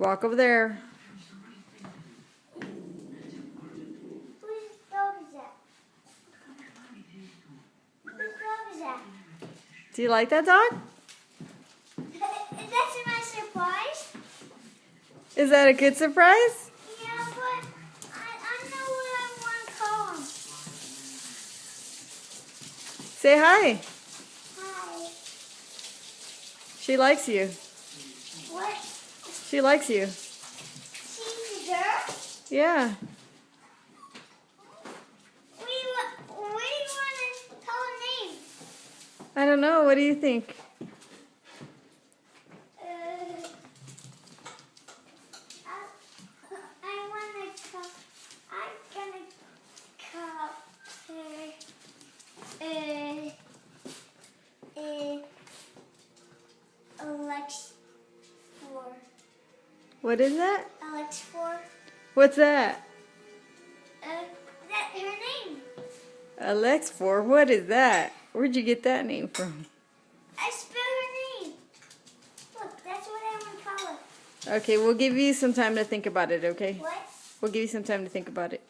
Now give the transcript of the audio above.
Walk over there. Whose dog is that? Whose dog is that? Do you like that dog? That's my surprise. Is that a good surprise? Yeah, but I don't know what I want to call him. Say hi. Hi. She likes you. What? She likes you. She's a girl? Yeah. What do you want to call her name? I don't know. What do you think? I'm gonna call her Alex 4. What is that? Alex 4. What's that? That's her name. Alex4. What is that? Where'd you get that name from? I spelled her name. Look, that's what I want to call her. Okay, we'll give you some time to think about it, okay? What? We'll give you some time to think about it.